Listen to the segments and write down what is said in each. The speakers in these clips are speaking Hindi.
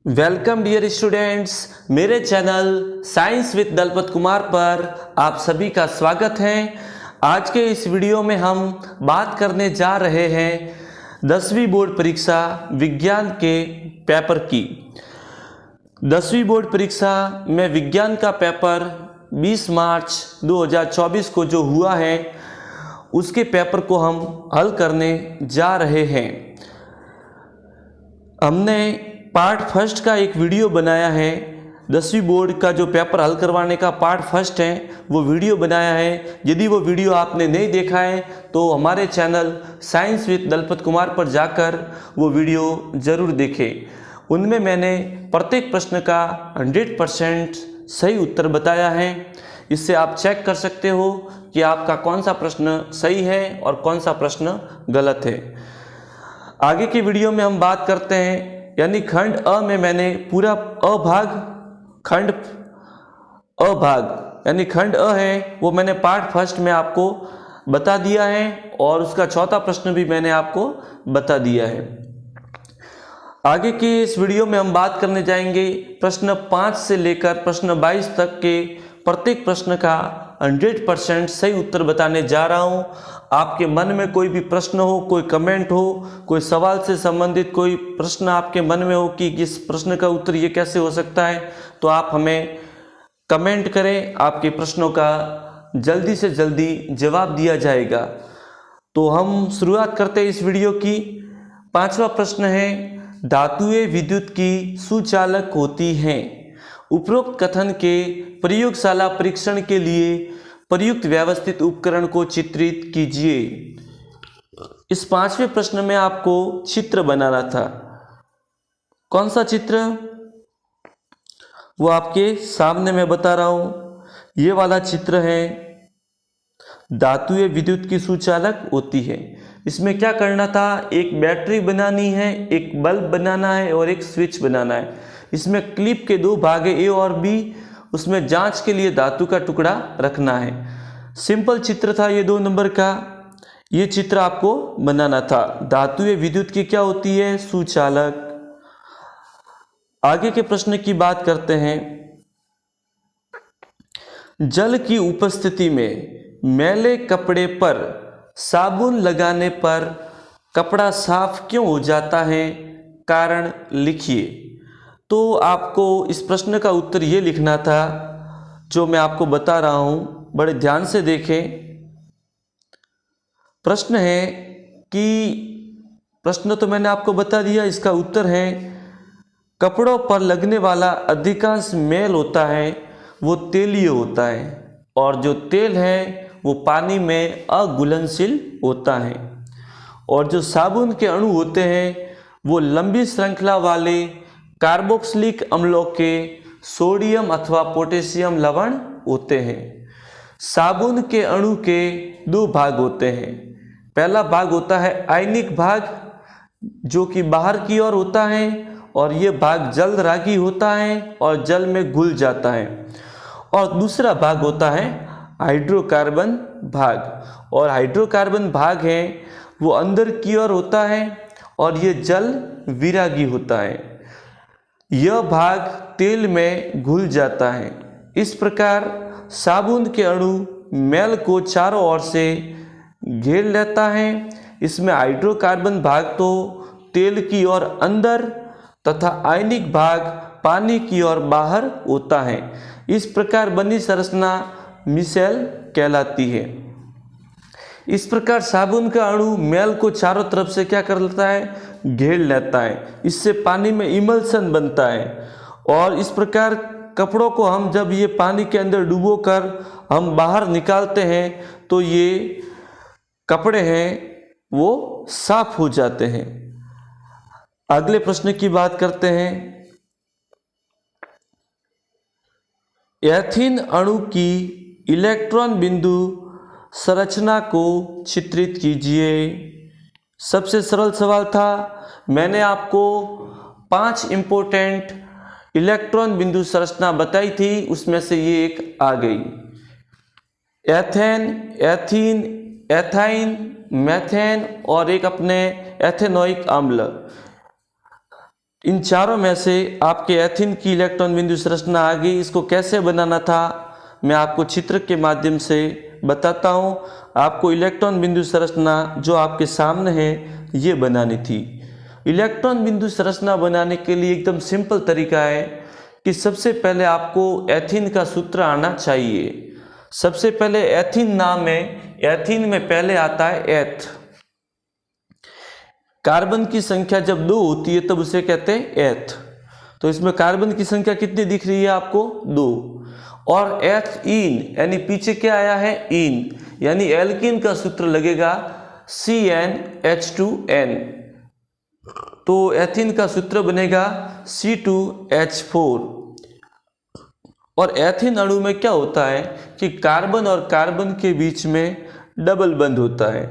वेलकम डियर स्टूडेंट्स, मेरे channel science with Dalpat Kumar पर आप सभी का स्वागत है। आज के इस वीडियो में हम बात करने जा रहे हैं 10वीं बोर्ड परीक्षा विज्ञान के पेपर की। 10वीं बोर्ड परीक्षा में विज्ञान का पेपर 20 मार्च 2024 को जो हुआ है उसके पेपर को हम हल करने जा रहे हैं। हमने पार्ट फर्स्ट का एक वीडियो बनाया है। 10वीं बोर्ड का जो पेपर हल करवाने का पार्ट फर्स्ट है वो वीडियो बनाया है। यदि वो वीडियो आपने नहीं देखा है तो हमारे channel science with Dalpat Kumar पर जाकर वो वीडियो ज़रूर देखें। उनमें मैंने प्रत्येक प्रश्न का 100% सही उत्तर बताया है। इससे आप चेक कर सकते हो कि आपका कौन सा प्रश्न सही है और कौन सा प्रश्न गलत है। आगे की वीडियो में हम बात करते हैं, यानी खंड अ में मैंने पूरा खंड अभाग यानी खंड अ है वो मैंने पार्ट फर्स्ट में आपको बता दिया है और उसका चौथा प्रश्न भी मैंने आपको बता दिया है। आगे की इस वीडियो में हम बात करने जाएंगे प्रश्न 5 से लेकर प्रश्न 22 तक के प्रत्येक प्रश्न का 100% सही उत्तर बताने जा रहा हूं। आपके मन में कोई भी प्रश्न हो, कोई कमेंट हो, कोई सवाल से संबंधित कोई प्रश्न आपके मन में हो कि इस प्रश्न का उत्तर ये कैसे हो सकता है, तो आप हमें कमेंट करें। आपके प्रश्नों का जल्दी से जल्दी जवाब दिया जाएगा। तो हम शुरुआत करते हैं इस वीडियो की। 5वां प्रश्न है, धातुएं विद्युत की सुचालक होती हैं। उपरोक्त कथन के प्रयोगशाला परीक्षण के लिए प्रयुक्त व्यवस्थित उपकरण को चित्रित कीजिए। इस 5वें प्रश्न में आपको चित्र बनाना था। कौन सा चित्र, वो आपके सामने मैं बता रहा हूं। ये वाला चित्र है, धातुएं विद्युत की सुचालक होती है। इसमें क्या करना था, एक बैटरी बनानी है, एक बल्ब बनाना है और एक स्विच बनाना है। इसमें क्लिप के 2 भाग ए और बी, उसमें जांच के लिए धातु का टुकड़ा रखना है। सिंपल चित्र था ये 2 नंबर का। ये चित्र आपको बनाना था। धातुएं विद्युत की क्या होती है, सुचालक। आगे के प्रश्न की बात करते हैं। जल की उपस्थिति में मैले कपड़े पर साबुन लगाने पर कपड़ा साफ क्यों हो जाता है, कारण लिखिए। तो आपको इस प्रश्न का उत्तर ये लिखना था जो मैं आपको बता रहा हूं, बड़े ध्यान से देखें। प्रश्न है कि प्रश्न तो मैंने आपको बता दिया, इसका उत्तर है कपड़ों पर लगने वाला अधिकांश मैल होता है वो तेलीय होता है और जो तेल है वो पानी में अघुलनशील होता है और जो साबुन के अणु होते हैं वो लंबी श्रृंखला वाले कार्बोक्सिलिक अम्लों के सोडियम अथवा पोटेशियम लवण होते हैं। साबुन के अणु के 2 भाग होते हैं। पहला भाग होता है आयनिक भाग जो कि बाहर की ओर होता है और ये भाग जलरागी होता है और जल में घुल जाता है। और दूसरा भाग होता है हाइड्रोकार्बन भाग, और हाइड्रोकार्बन भाग है वो अंदर की ओर होता है और ये जल विरागी होता है। यह भाग तेल में घुल जाता है। इस प्रकार साबुन के अणु मैल को चारों ओर से घेर लेता है। इसमें हाइड्रोकार्बन भाग तो तेल की ओर अंदर तथा आयनिक भाग पानी की ओर बाहर होता है। इस प्रकार बनी संरचना मिसेल कहलाती है। इस प्रकार साबुन का अणु मैल को चारों तरफ से क्या कर लेता है, घेर लेता है। इससे पानी में इमल्सन बनता है और इस प्रकार कपड़ों को हम जब ये पानी के अंदर डुबो कर हम बाहर निकालते हैं तो ये कपड़े हैं वो साफ हो जाते हैं। अगले प्रश्न की बात करते हैं। एथीन अणु की इलेक्ट्रॉन बिंदु संरचना को चित्रित कीजिए। सबसे सरल सवाल था। मैंने आपको 5 इंपॉर्टेंट इलेक्ट्रॉन बिंदु संरचना बताई थी, उसमें से ये एक आ गई। एथेन, एथीन, एथाइन, मेथेन और एक अपने एथेनोइक अम्ल। इन चारों में से आपके एथिन की इलेक्ट्रॉन बिंदु संरचना आ गई। इसको कैसे बनाना था मैं आपको चित्र के माध्यम से बताता हूँ। आपको इलेक्ट्रॉन बिंदु संरचना जो आपके सामने है ये बनानी थी। इलेक्ट्रॉन बिंदु संरचना बनाने के लिए एकदम सिंपल तरीका है कि सबसे पहले आपको एथिन का सूत्र आना चाहिए। सबसे पहले एथिन नाम है, एथिन में पहले आता है एथ। कार्बन की संख्या जब 2 होती है तब उसे कहते हैं एथ। तो इसमें कार्बन की संख्या कितनी दिख रही है आपको? 2। और एथ इन यानी पीछे क्या आया है? इन, यानी एल्कीन का सूत्र लगेगा CnH2n। तो एथिन का सूत्र बनेगा C2H4। और एथिन अणु में क्या होता है कि कार्बन और कार्बन के बीच में डबल बंध होता है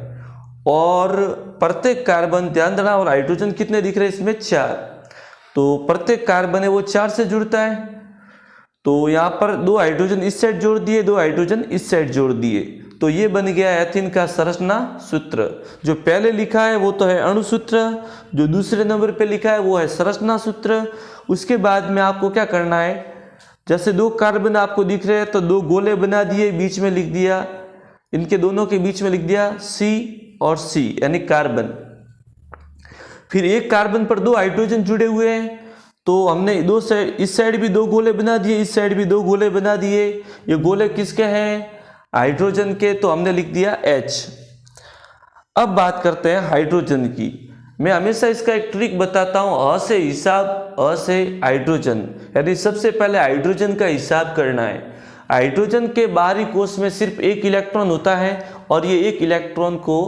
और प्रत्येक कार्बन, ध्यान देना, और हाइड्रोजन कितने दिख रहे हैं इसमें? 4। तो प्रत्येक कार्बन है वो 4 से जुड़ता है। तो यहाँ पर 2 हाइड्रोजन इस साइड जोड़ दिए, 2 हाइड्रोजन इस साइड जोड़ दिए, तो ये बन गया एथिन का संरचना सूत्र। जो पहले लिखा है वो तो है अणु सूत्र, जो दूसरे नंबर पे लिखा है वो है संरचना सूत्र। उसके बाद में आपको क्या करना है, जैसे 2 कार्बन आपको दिख रहे हैं तो 2 गोले बना दिए, बीच में लिख दिया, इनके दोनों के बीच में लिख दिया C और C यानी कार्बन। फिर एक कार्बन पर 2 हाइड्रोजन जुड़े हुए हैं तो हमने 2 साइड, इस साइड भी 2 गोले बना दिए, इस साइड भी 2 गोले बना दिए। ये गोले किसके हैं? हाइड्रोजन के, तो हमने लिख दिया H। अब बात करते हैं हाइड्रोजन की। मैं हमेशा इसका एक ट्रिक बताता हूँ, अ से हिसाब, अ से हाइड्रोजन, यानी सबसे पहले हाइड्रोजन का हिसाब करना है। हाइड्रोजन के बाहरी कोश में सिर्फ 1 इलेक्ट्रॉन होता है और ये 1 इलेक्ट्रॉन को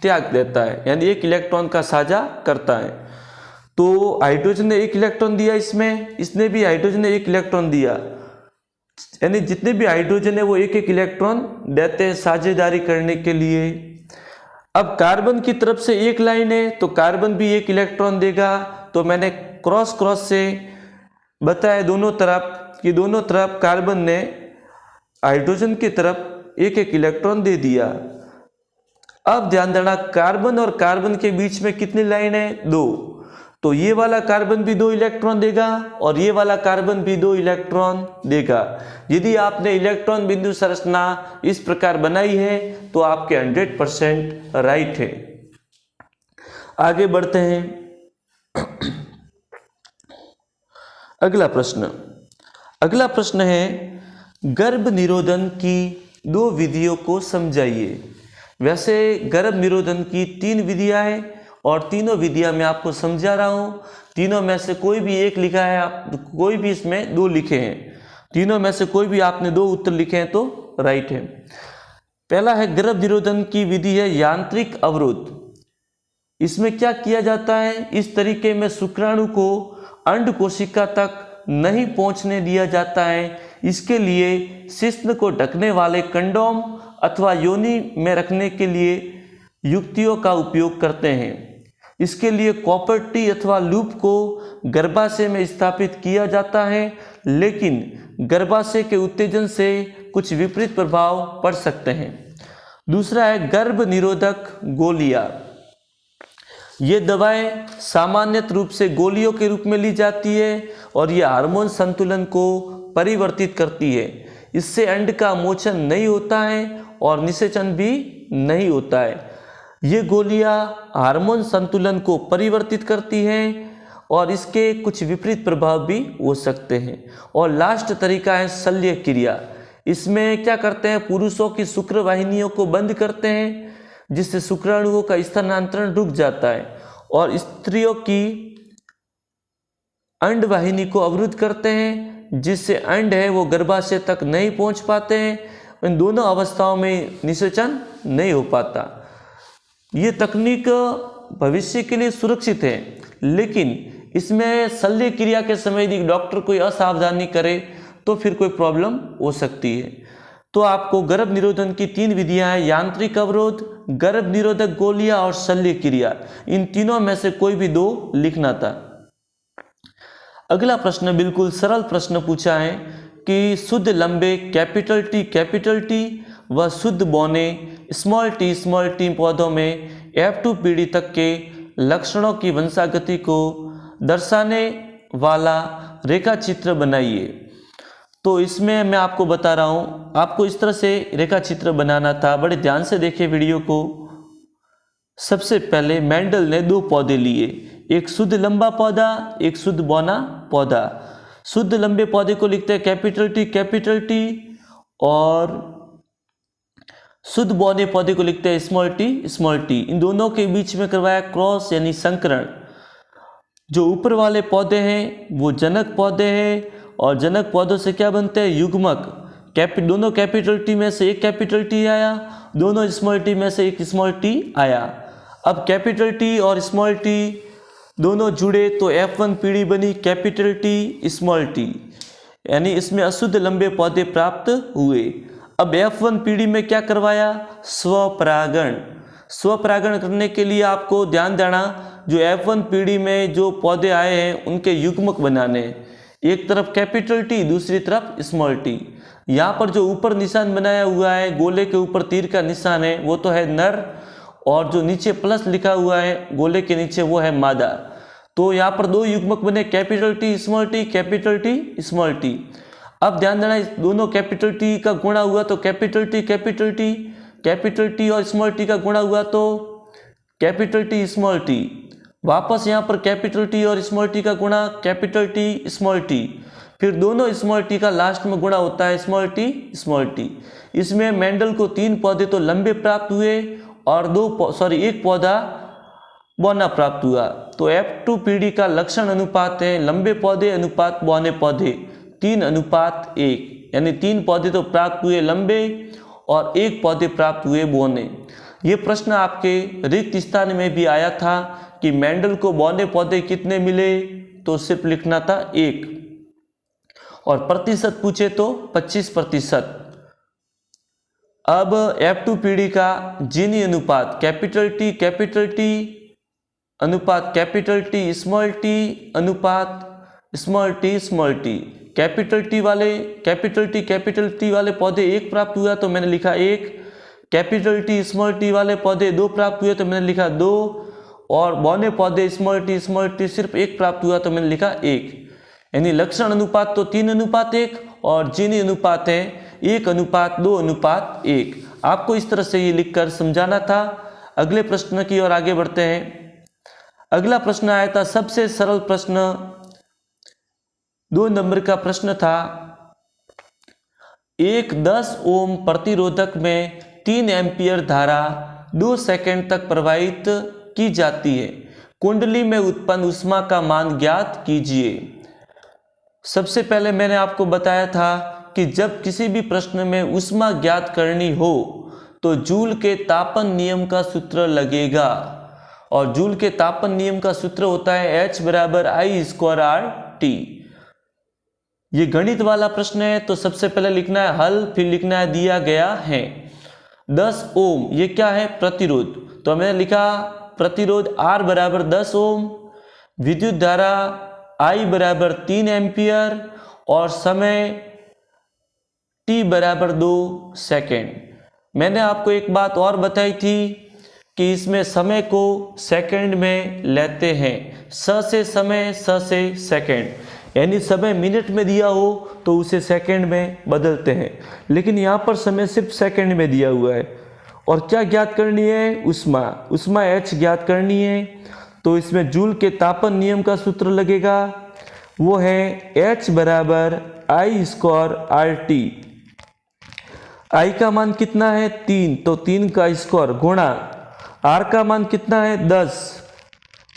त्याग देता है, यानी 1 इलेक्ट्रॉन का साझा करता है। तो हाइड्रोजन ने 1 इलेक्ट्रॉन दिया इसमें, इसने भी हाइड्रोजन ने 1 इलेक्ट्रॉन दिया, यानी जितने भी हाइड्रोजन है वो 1-1 इलेक्ट्रॉन देते हैं साझेदारी करने के लिए। अब कार्बन की तरफ से एक लाइन है तो कार्बन भी 1 इलेक्ट्रॉन देगा। तो मैंने क्रॉस क्रॉस से बताया दोनों तरफ कि दोनों तरफ कार्बन ने हाइड्रोजन की तरफ 1-1 इलेक्ट्रॉन दे दिया। अब ध्यान देना, कार्बन और कार्बन के बीच में कितनी लाइन है? 2। तो ये वाला कार्बन भी 2 इलेक्ट्रॉन देगा और ये वाला कार्बन भी 2 इलेक्ट्रॉन देगा। यदि आपने इलेक्ट्रॉन बिंदु संरचना इस प्रकार बनाई है तो आपके 100% राइट है। आगे बढ़ते हैं। अगला प्रश्न है गर्भ निरोधन की 2 विधियों को समझाइए। वैसे गर्भ निरोधन की 3 विधियां हैं और तीनों विधियां मैं आपको समझा रहा हूं। तीनों में से कोई भी एक लिखा है, आप कोई भी इसमें 2 लिखे हैं, तीनों में से कोई भी आपने 2 उत्तर लिखे हैं तो राइट है। पहला है गर्भ निरोधन की विधि है यांत्रिक अवरोध। इसमें क्या किया जाता है, इस तरीके में शुक्राणु को अंड कोशिका तक नहीं पहुंचने दिया जाता है। इसके लिए शिश्न को ढकने वाले कंडोम अथवा योनि में रखने के लिए युक्तियों का उपयोग करते हैं। इसके लिए कॉपर टी अथवा लूप को गर्भाशय में स्थापित किया जाता है, लेकिन गर्भाशय के उत्तेजन से कुछ विपरीत प्रभाव पड़ सकते हैं। दूसरा है गर्भ निरोधक गोलियां। ये दवाएं सामान्यतः रूप से गोलियों के रूप में ली जाती है और ये हार्मोन संतुलन को परिवर्तित करती है। इससे अंड का मोचन नहीं होता है और निषेचन भी नहीं होता है। ये गोलियां हार्मोन संतुलन को परिवर्तित करती हैं और इसके कुछ विपरीत प्रभाव भी हो सकते हैं। और लास्ट तरीका है शल्य क्रिया। इसमें क्या करते हैं, पुरुषों की शुक्र वाहिनियों को बंद करते हैं जिससे शुक्राणुओं का स्थानांतरण रुक जाता है और स्त्रियों की अंड वाहिनी को अवरुद्ध करते हैं जिससे अंड है वो गर्भाशय तक नहीं पहुंच पाते हैं। इन दोनों अवस्थाओं में निषेचन नहीं हो पाता। ये तकनीक भविष्य के लिए सुरक्षित है, लेकिन इसमें शल्य क्रिया के समय यदि डॉक्टर कोई असावधानी करे तो फिर कोई प्रॉब्लम हो सकती है। तो आपको गर्भ निरोधन की 3 विधियां हैं, यांत्रिक अवरोध, गर्भ निरोधक गोलियां और शल्य क्रिया। इन तीनों में से कोई भी 2 लिखना था। अगला प्रश्न बिल्कुल सरल प्रश्न पूछा है कि शुद्ध लंबे कैपिटल टी व शुद्ध बौने स्मॉल टी पौधों में F2 पीढ़ी तक के लक्षणों की वंशागति को दर्शाने वाला रेखा चित्र बनाइए। तो इसमें मैं आपको बता रहा हूँ, आपको इस तरह से रेखा चित्र बनाना था। बड़े ध्यान से देखिए वीडियो को। सबसे पहले मेंडल ने दो पौधे लिए, एक शुद्ध लंबा पौधा, एक शुद्ध बौना पौधा। शुद्ध लंबे पौधे को लिखते हैं कैपिटल टी, और शुद्ध बौने पौधे को लिखते हैं स्मॉल टी। इन दोनों के बीच में करवाया क्रॉस यानी संकरण। जो ऊपर वाले पौधे हैं वो जनक पौधे हैं, और जनक पौधों से क्या बनते हैं, युग्मक। दोनों कैपिटल टी में से एक कैपिटल टी आया, दोनों स्मॉल टी में से एक स्मॉल टी आया। अब कैपिटल टी और स्मॉल टी दोनों जुड़े तो F1 पीढ़ी बनी कैपिटल टी स्मॉल टी, यानी इसमें अशुद्ध लंबे पौधे प्राप्त हुए। अब F1 पीढ़ी में क्या करवाया, स्वपरागण। स्वपरागण करने के लिए आपको ध्यान देना, जो F1 पीढ़ी में जो पौधे आए हैं उनके युग्मक बनाने, एक तरफ कैपिटल टी दूसरी तरफ स्मॉल टी। यहाँ पर जो ऊपर निशान बनाया हुआ है, गोले के ऊपर तीर का निशान है, वो तो है नर, और जो नीचे प्लस लिखा हुआ है गोले के नीचे वो है मादा। तो यहाँ पर दो युग्मक बने, capital T small T, capital T small T. अब ध्यान देना, इस दोनों कैपिटल टी का गुणा हुआ तो कैपिटल टी और स्मॉल टी का गुणा हुआ तो कैपिटल टी स्मॉल टी। वापस यहाँ पर कैपिटल टी और स्मॉल टी का गुणा कैपिटल टी स्मॉल टी, फिर दोनों स्मॉल टी का लास्ट में गुणा होता है स्मॉल टी। इसमें मेंडल को 3 पौधे तो लंबे प्राप्त हुए और एक पौधा बौना प्राप्त हुआ। तो F2 पीढ़ी का लक्षण अनुपात है लंबे पौधे अनुपात बौने पौधे 3:1, यानी 3 पौधे तो प्राप्त हुए लंबे और 1 पौधे प्राप्त हुए बौने। ये प्रश्न आपके रिक्त स्थान में भी आया था कि मेंडल को बौने पौधे कितने मिले, तो सिर्फ लिखना था 1, और प्रतिशत पूछे तो 25%। अब F2 पीढ़ी का जीनी अनुपात कैपिटल टी अनुपात कैपिटल टी अनुपात स्मॉल टी। कैपिटल टी वाले पौधे 1 प्राप्त हुआ तो मैंने लिखा 1, कैपिटल टी स्मॉल टी वाले पौधे 2 प्राप्त हुए तो मैंने लिखा 2, और बौने पौधे स्मॉल टी सिर्फ 1 प्राप्त हुआ तो मैंने लिखा 1। यानी लक्षण अनुपात तो 3:1 और जीनी अनुपात है 1:2:1। आपको इस तरह से ये लिखकर समझाना था। अगले प्रश्न की ओर आगे बढ़ते हैं। अगला प्रश्न आया था, सबसे सरल प्रश्न 2 नंबर का प्रश्न था। एक 10 ओम प्रतिरोधक में 3 एम्पियर धारा 2 सेकंड तक प्रवाहित की जाती है। कुंडली में उत्पन्न ऊष्मा का मान ज्ञात कीजिए। सबसे पहले मैंने आपको बताया था कि जब किसी भी प्रश्न में ऊष्मा ज्ञात करनी हो तो जूल के तापन नियम का सूत्र लगेगा, और जूल के तापन नियम का सूत्र होता है H = I²RT। ये गणित वाला प्रश्न है, तो सबसे पहले लिखना है हल, फिर लिखना है दिया गया है। 10 ओम ये क्या है, प्रतिरोध, तो मैंने लिखा प्रतिरोध R = 10 ओम, विद्युत धारा I = 3 एम्पियर, और समय T = 2 सेकेंड। मैंने आपको एक बात और बताई थी कि इसमें समय को सेकंड में लेते हैं, स से समय, स से सेकंड, यानी समय मिनट में दिया हो तो उसे सेकंड में बदलते हैं, लेकिन यहाँ पर समय सिर्फ सेकंड में दिया हुआ है। और क्या ज्ञात करनी है, ऊष्मा H ज्ञात करनी है। तो इसमें जूल के तापन नियम का सूत्र लगेगा, वो है H = I²RT। I का मान कितना है 3, तो 3 का स्क्वायर गुणा R का मान कितना है 10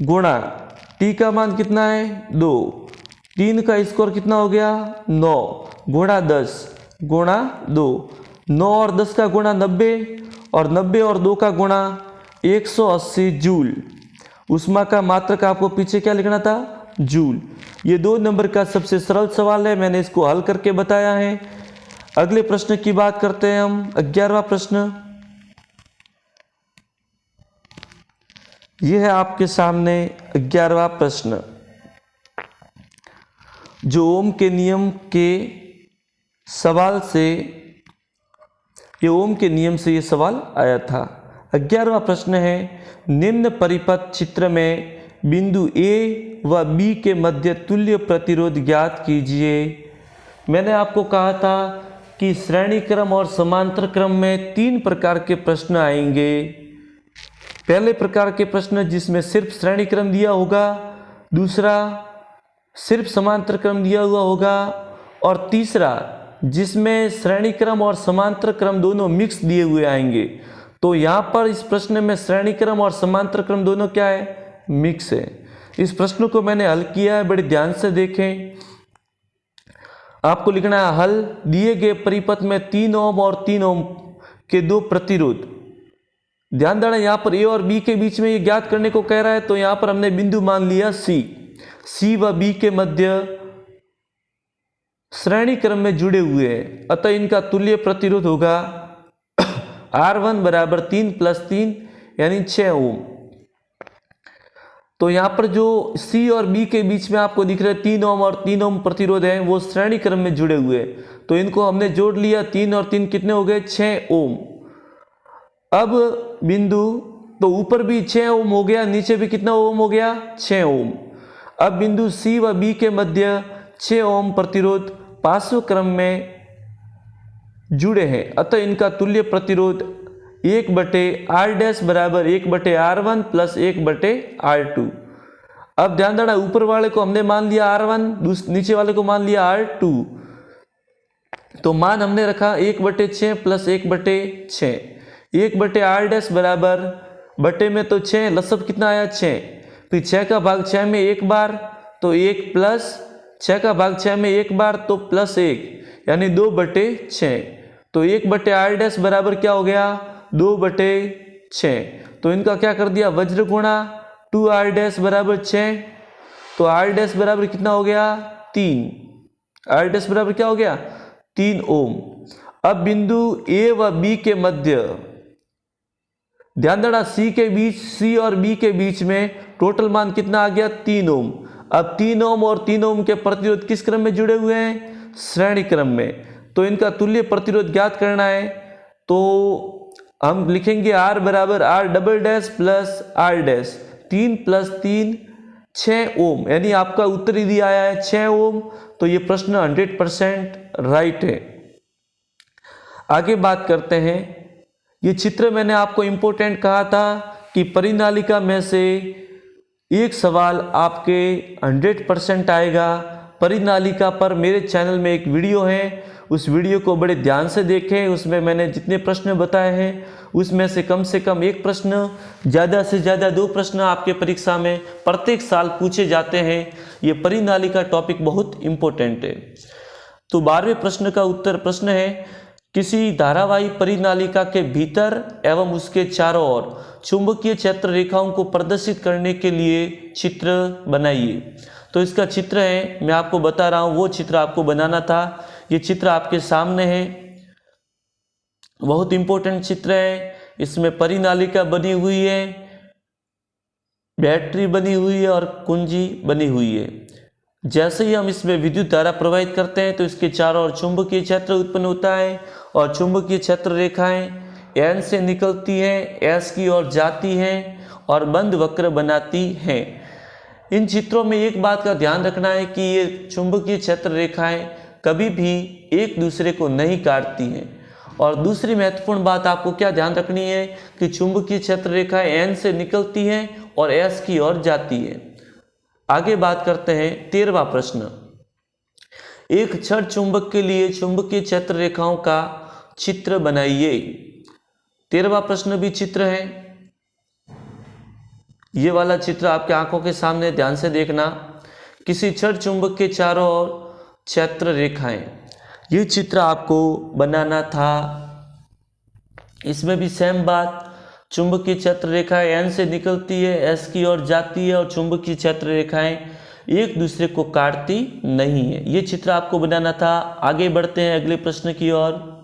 गुणा T का मान कितना है 2, 3 का स्क्वायर कितना हो गया 9 गुणा 10 गुणा 2, 9 और 10 का गुणा 90, और 90 और 2 का गुणा 180 जूल। ऊष्मा का मात्रक आपको पीछे क्या लिखना था, जूल। ये 2 नंबर का सबसे सरल सवाल है, मैंने इसको हल करके बताया है। अगले प्रश्न की बात करते हैं हम। 11वां प्रश्न यह है आपके सामने। 11वां प्रश्न जो ओम के नियम के सवाल से, ये ओम के नियम से ये सवाल आया था। 11वां प्रश्न है, निम्न परिपथ चित्र में बिंदु A व बी के मध्य तुल्य प्रतिरोध ज्ञात कीजिए। मैंने आपको कहा था कि श्रेणी क्रम और समांतर क्रम में 3 प्रकार के प्रश्न आएंगे। पहले प्रकार के प्रश्न जिसमें सिर्फ श्रेणी क्रम दिया होगा, दूसरा सिर्फ समांतर क्रम दिया हुआ होगा, और तीसरा जिसमें श्रेणी क्रम और समांतर क्रम दोनों मिक्स दिए हुए आएंगे। तो यहाँ पर इस प्रश्न में श्रेणी क्रम और समांतर क्रम दोनों क्या है, मिक्स है। इस प्रश्न को मैंने हल किया है, बड़े ध्यान से देखें। आपको लिखना है हल। दिए गए परिपथ में 3 ओम और 3 ओम के 2 प्रतिरोध। ध्यान देना, यहाँ पर ए और बी के बीच में ये ज्ञात करने को कह रहा है, तो यहाँ पर हमने बिंदु मान लिया सी व बी के मध्य श्रेणी क्रम में जुड़े हुए हैं, अतः इनका तुल्य प्रतिरोध होगा R1 बराबर 3 + 3 यानी 6 ओम। तो यहाँ पर जो सी और बी के बीच में आपको दिख रहे 3 ओम और 3 ओम प्रतिरोध है, वो श्रेणी क्रम में जुड़े हुए हैं, तो इनको हमने जोड़ लिया। 3 और 3 कितने हो गए, 6 ओम। अब बिंदु, तो ऊपर भी 6 ओम हो गया, नीचे भी कितना ओम हो गया, 6 ओम। अब बिंदु सी व बी के मध्य 6 ओम प्रतिरोध पार्श्व क्रम में जुड़े हैं, अतः इनका तुल्य प्रतिरोध 1/R' बराबर 1/R1 + 1/R2। अब ध्यान देना, ऊपर वाले को हमने मान लिया R1, नीचे वाले को मान लिया R2, तो मान हमने रखा 1/6 + 1/6। 1/R' बराबर बटे में तो 6, लसब कितना आया 6, फिर 6 का भाग 6 में एक बार तो 1 प्लस 6 का भाग 6 में एक बार तो +1 यानी 2/6। तो 1/R' बराबर क्या हो गया, 2/6। तो इनका क्या कर दिया, वज्र गुणा 2R' बराबर 6, तो R' बराबर कितना हो गया, 3। R' बराबर क्या हो गया, 3 ओम। अब बिंदु ए व बी के मध्य, ध्यान देना सी और बी के बीच में टोटल मान कितना आ गया, 3 ओम। अब 3 ओम और 3 ओम के प्रतिरोध किस क्रम में जुड़े हुए हैं, श्रेणी क्रम में, तो इनका तुल्य प्रतिरोध ज्ञात करना है। तो हम लिखेंगे R बराबर R" प्लस R', 3 + 3 6 ओम, यानी आपका उत्तर यदि आया है 6 ओम, तो ये प्रश्न 100% राइट है। आगे बात करते हैं, ये चित्र मैंने आपको इंपॉर्टेंट कहा था कि परिनालिका में से एक सवाल आपके 100% आएगा। परिनालिका पर मेरे चैनल में एक वीडियो है, उस वीडियो को बड़े ध्यान से देखें। उसमें मैंने जितने प्रश्न बताए हैं उसमें से कम 1 प्रश्न, ज़्यादा से ज़्यादा 2 प्रश्न आपके परीक्षा में प्रत्येक साल पूछे जाते हैं। ये परिनालिका टॉपिक बहुत इम्पोर्टेंट है। तो 12वें प्रश्न का उत्तर प्रश्न है, किसी धारावाही परिनालिका के भीतर एवं उसके चारों ओर चुंबकीय क्षेत्र रेखाओं को प्रदर्शित करने के लिए चित्र बनाइए। तो इसका चित्र है, मैं आपको बता रहा हूँ, वो चित्र आपको बनाना था। ये चित्र आपके सामने है, बहुत इंपॉर्टेंट चित्र है। इसमें परिनालिका बनी हुई है, बैटरी बनी हुई है और कुंजी बनी हुई है। जैसे ही हम इसमें विद्युत धारा प्रवाहित करते हैं तो इसके चारों ओर चुंबकीय क्षेत्र उत्पन्न होता है और चुंबकीय क्षेत्र रेखाएं N से निकलती हैं, S की ओर जाती हैं और बंद वक्र बनाती हैं। इन चित्रों में एक बात का ध्यान रखना है कि ये चुंबकीय क्षेत्र रेखाएं कभी भी एक दूसरे को नहीं काटती हैं। और दूसरी महत्वपूर्ण बात आपको क्या ध्यान रखनी है कि चुंबकीय क्षेत्र रेखाएं N से निकलती हैं और S की ओर जाती है। आगे बात करते हैं 13वां प्रश्न। एक क्षण चुंबक के लिए चुंबकीय क्षेत्र रेखाओं का चित्र बनाइए। 13वां प्रश्न भी चित्र है, ये वाला चित्र आपके आंखों के सामने, ध्यान से देखना। किसी क्षण चुंबक के चारों ओर क्षेत्र रेखाएं, ये चित्र आपको बनाना था। इसमें भी सेम बात, चुंबकीय क्षेत्र रेखाएं N से निकलती है, S की ओर जाती है और चुंबकीय क्षेत्र रेखाएं एक दूसरे को काटती नहीं है। ये चित्र आपको बनाना था। आगे बढ़ते हैं अगले प्रश्न की ओर।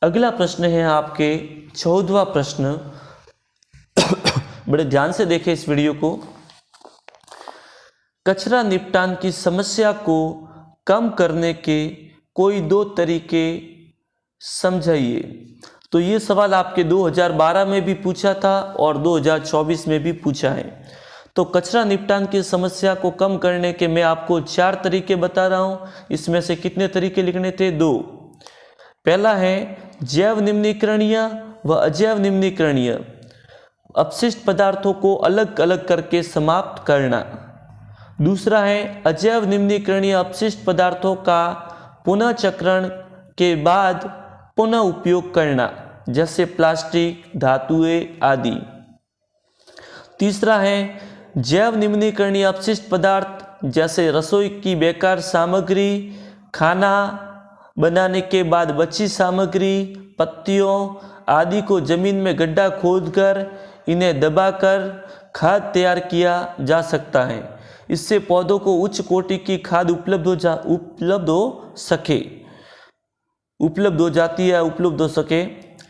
अगला प्रश्न है आपके 14वां प्रश्न। बड़े ध्यान से देखें इस वीडियो को। कचरा निपटान की समस्या को कम करने के कोई 2 तरीके समझाइए। तो ये सवाल आपके 2012 में भी पूछा था और 2024 में भी पूछा है। तो कचरा निपटान की समस्या को कम करने के मैं आपको 4 तरीके बता रहा हूँ। इसमें से कितने तरीके लिखने थे? 2। पहला है जैव निम्नीकरणीय व अजैव निम्नीकरणीय अपशिष्ट पदार्थों को अलग अलग करके समाप्त करना। दूसरा है अजैव निम्नीकरणीय अपशिष्ट पदार्थों का पुनः चक्रण के बाद पुनः उपयोग करना, जैसे प्लास्टिक, धातुएं आदि। तीसरा है जैव निम्नीकरणीय अपशिष्ट पदार्थ जैसे रसोई की बेकार सामग्री, खाना बनाने के बाद बची सामग्री, पत्तियों आदि को जमीन में गड्ढा खोदकर इन्हें दबाकर खाद तैयार किया जा सकता है। इससे पौधों को उच्च कोटि की खाद उपलब्ध हो सके।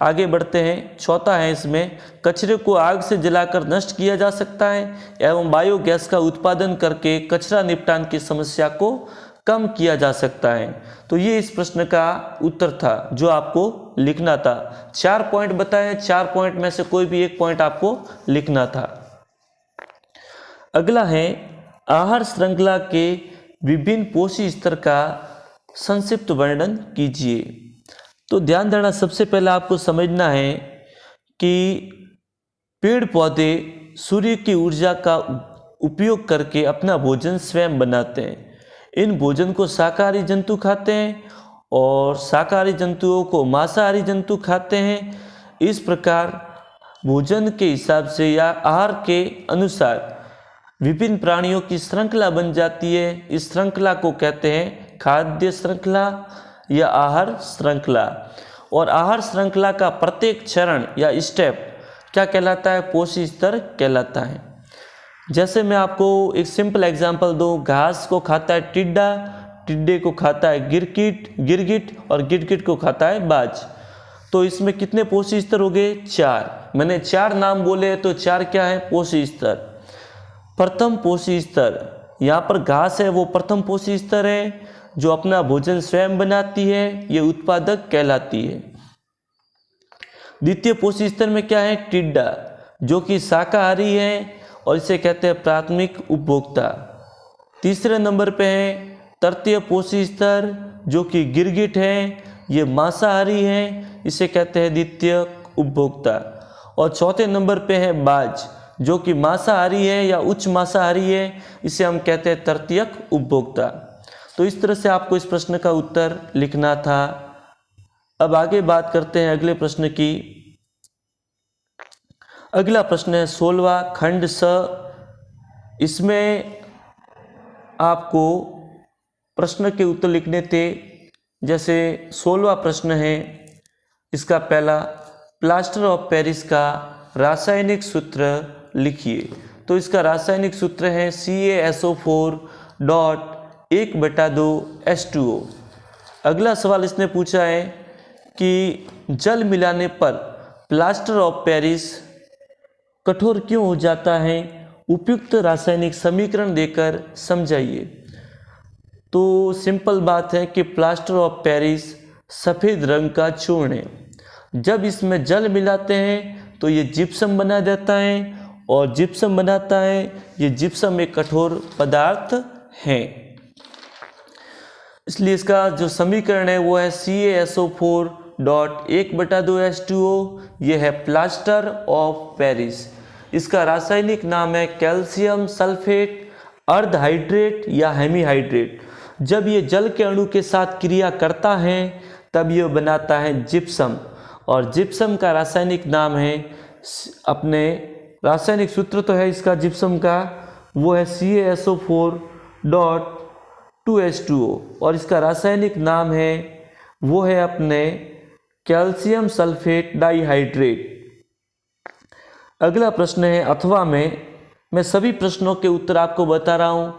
आगे बढ़ते हैं। चौथा है इसमें कचरे को आग से जलाकर नष्ट किया जा सकता है एवं बायोगैस का उत्पादन करके कचरा निपटान की समस्या को कम किया जा सकता है। तो ये इस प्रश्न का उत्तर था जो आपको लिखना था। 4 पॉइंट बताए, 4 पॉइंट में से कोई भी एक पॉइंट आपको लिखना था। अगला है आहार श्रृंखला के विभिन्न पोषी स्तर का संक्षिप्त वर्णन कीजिए। तो ध्यान देना, सबसे पहले आपको समझना है कि पेड़ पौधे सूर्य की ऊर्जा का उपयोग करके अपना भोजन स्वयं बनाते हैं। इन भोजन को शाकाहारी जंतु खाते हैं और शाकाहारी जंतुओं को मांसाहारी जंतु खाते हैं। इस प्रकार भोजन के हिसाब से या आहार के अनुसार विभिन्न प्राणियों की श्रृंखला बन जाती है। इस श्रृंखला को कहते हैं खाद्य श्रृंखला या आहार श्रृंखला। और आहार श्रृंखला का प्रत्येक चरण या स्टेप क्या कहलाता है? पोषी स्तर कहलाता है। जैसे मैं आपको एक सिंपल एग्जांपल दूं, घास को खाता है टिड्डा, टिड्डे को खाता है गिरगिट और गिरगिट को खाता है बाज। तो इसमें कितने पोषी स्तर हो गए? 4। मैंने 4 नाम बोले तो 4 क्या है? पोषी स्तर। प्रथम पोषी स्तर, यहाँ पर घास है वो प्रथम पोषी स्तर है जो अपना भोजन स्वयं बनाती है, ये उत्पादक कहलाती है। द्वितीय पोषी स्तर में क्या है? टिड्डा, जो कि शाकाहारी है और इसे कहते हैं प्राथमिक उपभोक्ता। तीसरे नंबर पे है तृतीय पोषी स्तर जो कि गिरगिट है, ये मांसाहारी है, इसे कहते हैं द्वितीय उपभोक्ता। और चौथे नंबर पे है बाज, जो कि मांसाहारी है या उच्च मांसाहारी है, इसे हम कहते हैं तृतीयक उपभोक्ता। तो इस तरह से आपको इस प्रश्न का उत्तर लिखना था। अब आगे बात करते हैं अगले प्रश्न की। अगला प्रश्न है 16वां खंड स। इसमें आपको प्रश्न के उत्तर लिखने थे। जैसे 16वां प्रश्न है, इसका पहला, प्लास्टर ऑफ पेरिस का रासायनिक सूत्र लिखिए। तो इसका रासायनिक सूत्र है CaSO4.1/2H2O। अगला सवाल इसने पूछा है कि जल मिलाने पर प्लास्टर ऑफ पेरिस कठोर क्यों हो जाता है? उपयुक्त रासायनिक समीकरण देकर समझाइए। तो सिंपल बात है कि प्लास्टर ऑफ पेरिस सफ़ेद रंग का चूर्ण है। जब इसमें जल मिलाते हैं तो ये जिप्सम बना देता है और जिप्सम बनाता है, ये जिप्सम एक कठोर पदार्थ है। इसलिए इसका जो समीकरण है वो है CaSO4.1/2H2O। ये है प्लास्टर ऑफ पेरिस। इसका रासायनिक नाम है कैल्शियम सल्फेट अर्ध हाइड्रेट या हेमीहाइड्रेट। जब ये जल के अणु के साथ क्रिया करता है तब ये बनाता है जिप्सम, और जिप्सम का रासायनिक नाम है, अपने रासायनिक सूत्र तो है इसका जिप्सम का, वो है CaSO4.2H2O, और इसका रासायनिक नाम है वो है अपने कैल्शियम सल्फेट डाइहाइड्रेट। अगला प्रश्न है अथवा में। मैं सभी प्रश्नों के उत्तर आपको बता रहा हूँ।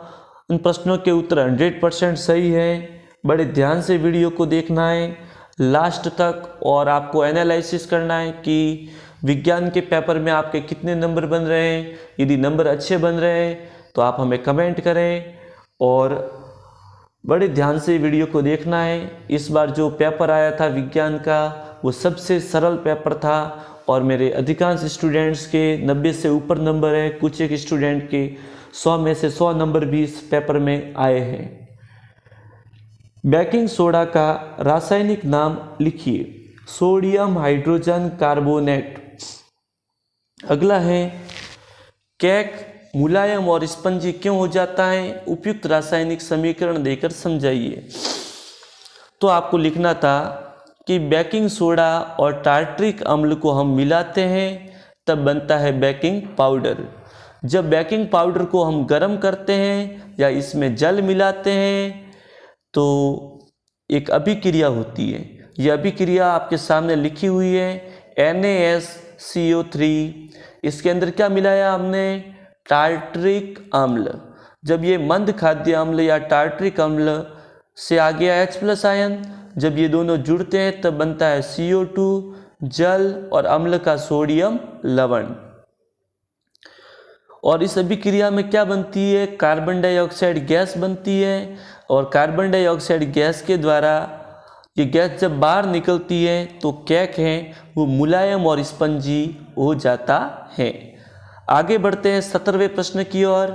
उन प्रश्नों के उत्तर 100% सही है। बड़े ध्यान से वीडियो को देखना है लास्ट तक, और आपको एनालिसिस करना है कि विज्ञान के पेपर में आपके कितने नंबर बन रहे हैं। यदि नंबर अच्छे बन रहे हैं तो आप हमें कमेंट करें, और बड़े ध्यान से वीडियो को देखना है। इस बार जो पेपर आया था विज्ञान का वो सबसे सरल पेपर था और मेरे अधिकांश स्टूडेंट्स के 90 से ऊपर नंबर है, कुछ एक स्टूडेंट के 100 में से 100 नंबर भी इस पेपर में आए हैं। बेकिंग सोडा का रासायनिक नाम लिखिए। Sodium hydrogen carbonate. अगला है केक मुलायम और स्पंजी क्यों हो जाता है, उपयुक्त रासायनिक समीकरण देकर समझाइए। तो आपको लिखना था कि बेकिंग सोडा और टार्ट्रिक अम्ल को हम मिलाते हैं तब बनता है बेकिंग पाउडर। जब बेकिंग पाउडर को हम गर्म करते हैं या इसमें जल मिलाते हैं तो एक अभिक्रिया होती है। यह अभिक्रिया आपके सामने लिखी हुई है NaSCO3। इसके अंदर क्या मिलाया हमने, टार्ट्रिक अम्ल। जब ये मंद खाद्य अम्ल या टार्ट्रिक अम्ल से आ गया H+ आयन, जब ये दोनों जुड़ते हैं तब बनता है CO2 जल और अम्ल का सोडियम लवण। और इस अभिक्रिया में क्या बनती है, कार्बन डाइऑक्साइड गैस बनती है और कार्बन डाइऑक्साइड गैस के द्वारा ये गैस जब बाहर निकलती है तो केक है वो मुलायम और स्पंजी हो जाता है। आगे बढ़ते हैं 17वें प्रश्न की ओर।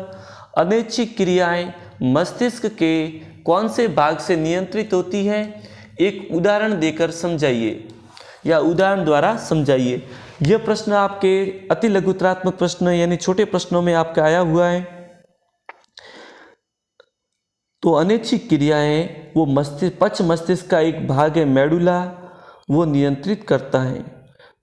अनैच्छिक क्रियाएं मस्तिष्क के कौन से भाग से नियंत्रित होती हैं, एक उदाहरण देकर समझाइए या उदाहरण द्वारा समझाइए। यह प्रश्न आपके अति लघुतरात्मक प्रश्न यानी छोटे प्रश्नों में आपका आया हुआ है। तो अनैच्छिक क्रियाएं वो पश्च मस्तिष्क का एक भाग है मेडुला, वो नियंत्रित करता है।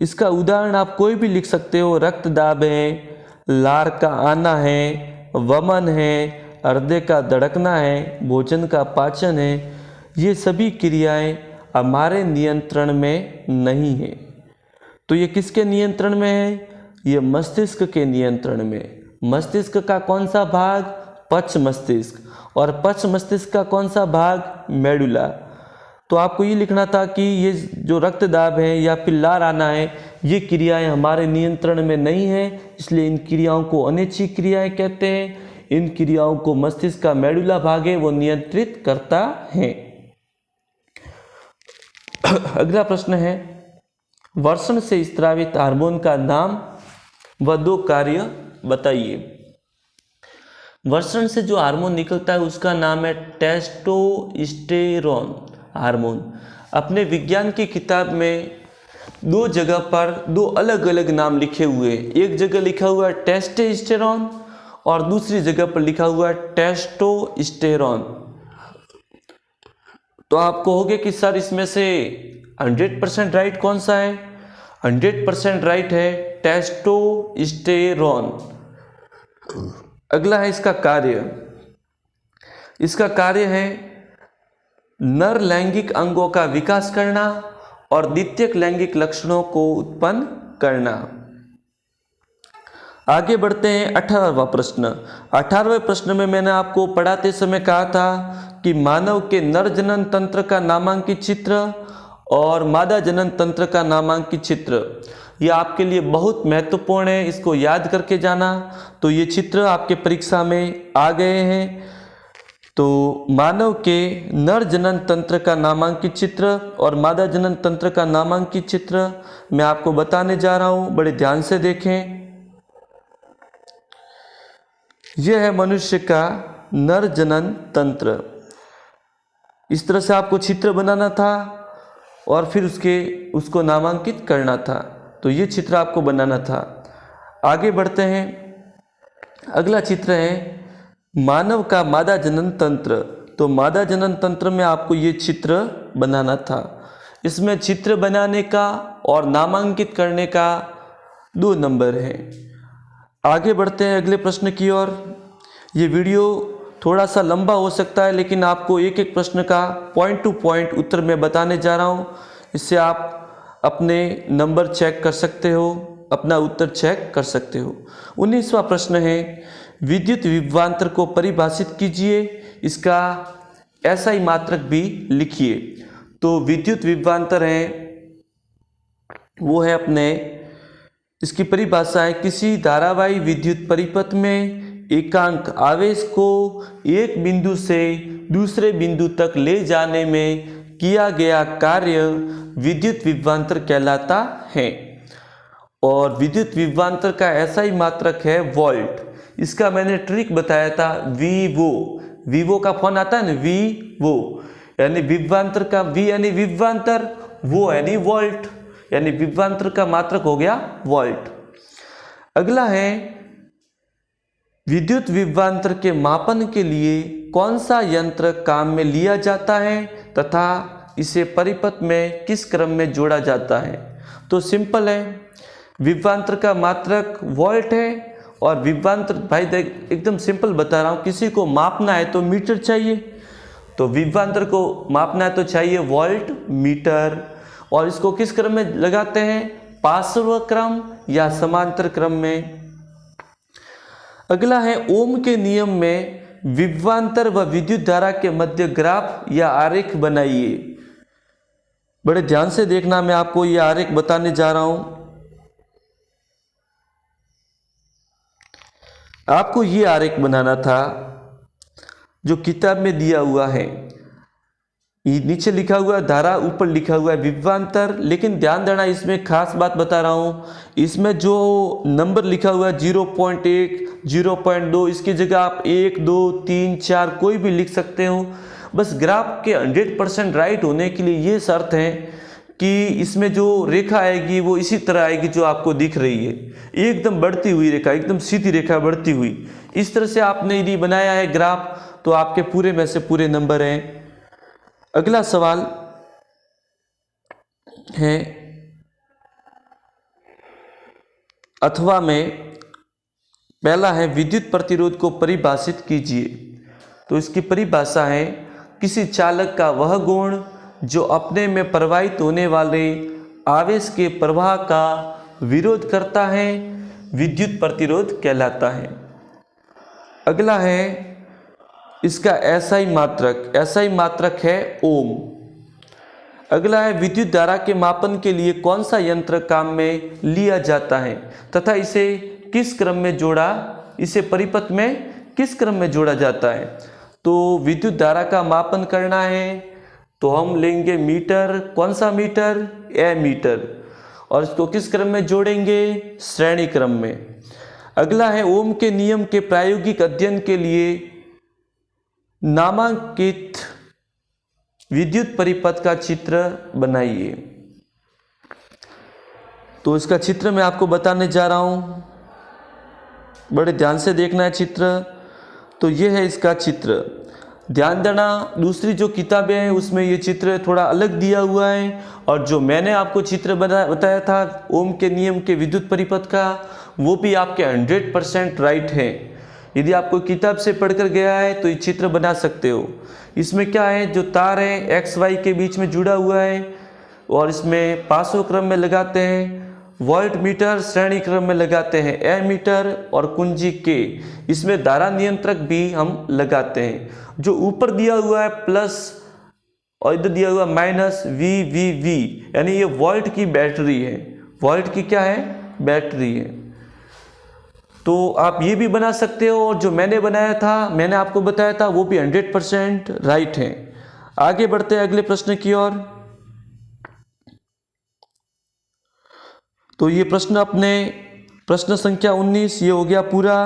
इसका उदाहरण आप कोई भी लिख सकते हो, रक्तदाब है, लार का आना है, वमन है, हृदय का धड़कना है, भोजन का पाचन है। ये सभी क्रियाएं हमारे नियंत्रण में नहीं है। तो ये किसके नियंत्रण में है, ये मस्तिष्क के नियंत्रण में। मस्तिष्क का कौन सा भाग, पश्च मस्तिष्क, और पश्च मस्तिष्क का कौन सा भाग, मेडुला। तो आपको ये लिखना था कि ये जो रक्तदाब है या फिर लार आना है, ये क्रियाएं हमारे नियंत्रण में नहीं है, इसलिए इन क्रियाओं को अनैच्छिक क्रियाएं कहते हैं। इन क्रियाओं को मस्तिष्क का मेडुला भाग है वो नियंत्रित करता है। अगला प्रश्न है वर्षण से स्रावित हार्मोन का नाम व 2 कार्य बताइए। वर्षण से जो हार्मोन निकलता है उसका नाम है टेस्टोस्टेरोन हार्मोन। अपने विज्ञान की किताब में 2 जगह पर 2 अलग अलग नाम लिखे हुए हैं। एक जगह लिखा हुआ है टेस्टोस्टेरोन और दूसरी जगह पर लिखा हुआ है टेस्टोस्टेरोन। तो आप कहोगे कि सर इसमें से 100% राइट कौन सा है। 100% राइट है टेस्टोस्टेरोन। अगला है इसका कार्य। इसका कार्य है नर लैंगिक अंगों का विकास करना और द्वितीयक लैंगिक लक्षणों को उत्पन्न करना। आगे बढ़ते हैं 18वां प्रश्न। 18वें प्रश्न में मैंने आपको पढ़ाते समय कहा था कि मानव के नर जनन तंत्र का नामांकित चित्र और मादा जनन तंत्र का नामांकित चित्र, यह आपके लिए बहुत महत्वपूर्ण है, इसको याद करके जाना। तो ये चित्र आपके परीक्षा में आ गए हैं। तो मानव के नर जनन तंत्र का नामांकित चित्र और मादा जनन तंत्र का नामांकित चित्र मैं आपको बताने जा रहा हूं, बड़े ध्यान से देखें। यह है मनुष्य का नर जनन तंत्र। इस तरह से आपको चित्र बनाना था और फिर उसको नामांकित करना था। तो ये चित्र आपको बनाना था। आगे बढ़ते हैं। अगला चित्र है मानव का मादा जनन तंत्र। तो मादा जनन तंत्र में आपको ये चित्र बनाना था। इसमें चित्र बनाने का और नामांकित करने का 2 नंबर हैं। आगे बढ़ते हैं अगले प्रश्न की ओर। ये वीडियो थोड़ा सा लंबा हो सकता है, लेकिन आपको एक एक प्रश्न का पॉइंट टू पॉइंट उत्तर मैं बताने जा रहा हूँ। इससे आप अपने नंबर चेक कर सकते हो, अपना उत्तर चेक कर सकते हो। 19वां प्रश्न है विद्युत विभवांतर को परिभाषित कीजिए, इसका SI मात्रक भी लिखिए। तो विद्युत विभवांतर है वो है अपने, इसकी परिभाषा है किसी धारावाही विद्युत परिपथ में एकांक आवेश को एक बिंदु से दूसरे बिंदु तक ले जाने में किया गया कार्य विद्युत विभवांतर कहलाता है। और विद्युत विभवांतर का ऐसा ही मात्रक है वोल्ट। इसका मैंने ट्रिक बताया था, वीवो का फोन आता है ना, वीवो यानी विभवांतर का वी यानी विभवांतर, वो यानी वोल्ट, यानी विभवांतर का मात्रक हो गया वोल्ट। अगला है विद्युत विभवांतर के मापन के लिए कौन सा यंत्र काम में लिया जाता है तथा इसे परिपथ में किस क्रम में जोड़ा जाता है। तो सिंपल है, विभवांतर का मात्रक वोल्ट है और विभवांतर भाई देख एकदम सिंपल बता रहा हूँ, किसी को मापना है तो मीटर चाहिए, तो विभवांतर को मापना है तो चाहिए वोल्ट मीटर। और इसको किस क्रम में लगाते हैं, पार्श्व क्रम या समांतर क्रम में। अगला है ओम के नियम में विभवांतर व विद्युत धारा के मध्य ग्राफ या आरेख बनाइए। बड़े ध्यान से देखना, मैं आपको यह आरेख बताने जा रहा हूं। आपको ये आरेख बनाना था जो किताब में दिया हुआ है। नीचे लिखा हुआ है धारा, ऊपर लिखा हुआ है विभवांतर। लेकिन ध्यान देना, इसमें खास बात बता रहा हूँ, इसमें जो नंबर लिखा हुआ है 0.1, 0.2, इसकी जगह आप 1, 2, 3, 4 कोई भी लिख सकते हो। बस ग्राफ के 100% राइट होने के लिए ये शर्त है कि इसमें जो रेखा आएगी वो इसी तरह आएगी जो आपको दिख रही है, एकदम बढ़ती हुई रेखा, एकदम सीधी रेखा बढ़ती हुई। इस तरह से आपने यदि बनाया है ग्राफ तो आपके पूरे में से पूरे नंबर हैं। अगला सवाल है अथवा में, पहला है विद्युत प्रतिरोध को परिभाषित कीजिए। तो इसकी परिभाषा है किसी चालक का वह गुण जो अपने में प्रवाहित होने वाले आवेश के प्रवाह का विरोध करता है विद्युत प्रतिरोध कहलाता है। अगला है इसका एसआई मात्रक है ओम। अगला है विद्युत धारा के मापन के लिए कौन सा यंत्र काम में लिया जाता है तथा इसे किस क्रम में जोड़ा, इसे परिपथ में किस क्रम में जोड़ा जाता है। तो विद्युत धारा का मापन करना है तो हम लेंगे मीटर, कौन सा मीटर, एमीटर, और इसको किस क्रम में जोड़ेंगे, श्रेणी क्रम में। अगला है ओम के नियम के प्रायोगिक अध्ययन के लिए नामांकित विद्युत परिपथ का चित्र बनाइए। तो इसका चित्र मैं आपको बताने जा रहा हूं, बड़े ध्यान से देखना है चित्र। तो ये है इसका चित्र, ध्यान देना। दूसरी जो किताबें हैं उसमें ये चित्र थोड़ा अलग दिया हुआ है, और जो मैंने आपको चित्र बताया था ओम के नियम के विद्युत परिपथ का, वो भी आपके 100% राइट है। यदि आपको किताब से पढ़कर गया है तो ये चित्र बना सकते हो। इसमें क्या है, जो तार है एक्स वाई के बीच में जुड़ा हुआ है, और इसमें पासों क्रम में लगाते हैं, वोल्ट मीटर श्रेणी क्रम में लगाते हैं एमीटर, और कुंजी के, इसमें धारा नियंत्रक भी हम लगाते हैं। जो ऊपर दिया हुआ है प्लस और इधर दिया हुआ माइनस वी, यानी ये वोल्ट की बैटरी है, वोल्ट की क्या है, बैटरी है। तो आप ये भी बना सकते हो, और जो मैंने बनाया था, मैंने आपको बताया था, वो भी 100% राइट है। आगे बढ़ते हैं अगले प्रश्न की ओर। तो ये प्रश्न अपने प्रश्न संख्या 19 ये हो गया पूरा।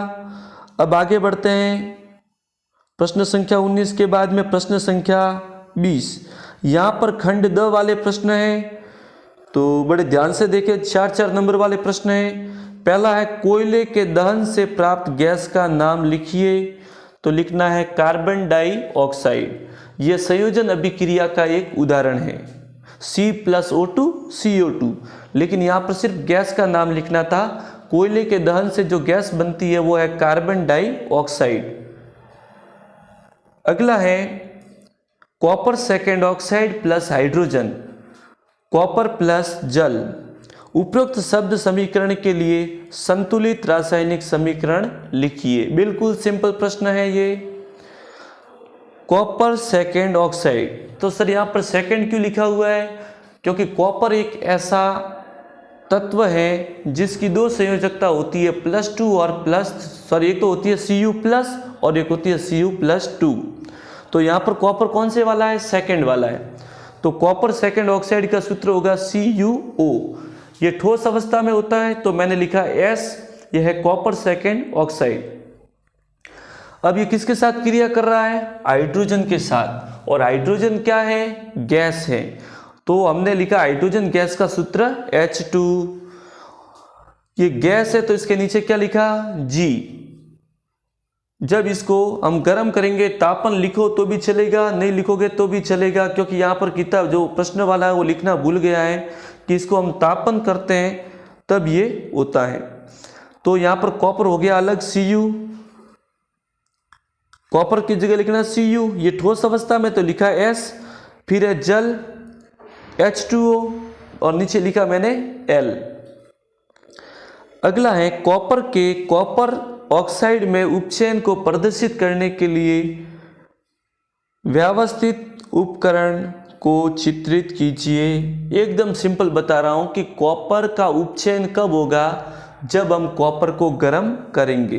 अब आगे बढ़ते हैं, प्रश्न संख्या 19 के बाद में प्रश्न संख्या 20। यहाँ पर खंड द वाले प्रश्न हैं, तो बड़े ध्यान से देखें, 4-4 नंबर वाले प्रश्न हैं। पहला है कोयले के दहन से प्राप्त गैस का नाम लिखिए। तो लिखना है कार्बन डाइऑक्साइड। यह संयोजन अभिक्रिया का एक उदाहरण है, C+O2 CO2। लेकिन यहाँ पर सिर्फ गैस का नाम लिखना था। कोयले के दहन से जो गैस बनती है वो है कार्बन डाइऑक्साइड। अगला है copper second oxide plus hydrogen, copper plus जल। उपरोक्त शब्द समीकरण के लिए संतुलित रासायनिक समीकरण लिखिए। बिल्कुल सिंपल प्रश्न है ये। कॉपर सेकेंड ऑक्साइड, तो सर यहाँ पर सेकेंड क्यों लिखा हुआ है, क्योंकि कॉपर एक ऐसा तत्व है जिसकी दो संयोजकता होती है +2 और एक तो होती है Cu+ और एक होती है Cu+2। तो यहाँ पर कॉपर कौन से वाला है, सेकेंड वाला है। तो कॉपर सेकेंड ऑक्साइड का सूत्र होगा CuO। ये ठोस अवस्था में होता है तो मैंने लिखा S, यह है कॉपर सेकेंड ऑक्साइड। अब ये किसके साथ क्रिया कर रहा है? हाइड्रोजन के साथ। और हाइड्रोजन क्या है? गैस है। तो हमने लिखा हाइड्रोजन गैस का सूत्र H2। ये गैस है तो इसके नीचे क्या लिखा? G। जब इसको हम गर्म करेंगे, तापन लिखो तो भी चलेगा, नहीं लिखोगे तो भी चलेगा, क्योंकि यहाँ पर किताब जो प्रश्न वाला है वो लिखना भूल गया है कि इसको हम तापन करते हैं तब ये होता है। तो यहाँ पर कॉपर हो गया अलग Cu, कॉपर की जगह लिखना Cu। ये ठोस अवस्था में तो लिखा S, फिर है जल H2O और नीचे लिखा मैंने L। अगला है कॉपर के कॉपर ऑक्साइड में उपचयन को प्रदर्शित करने के लिए व्यवस्थित उपकरण को चित्रित कीजिए। एकदम सिंपल बता रहा हूं कि कॉपर का उपचयन कब होगा? जब हम कॉपर को गर्म करेंगे।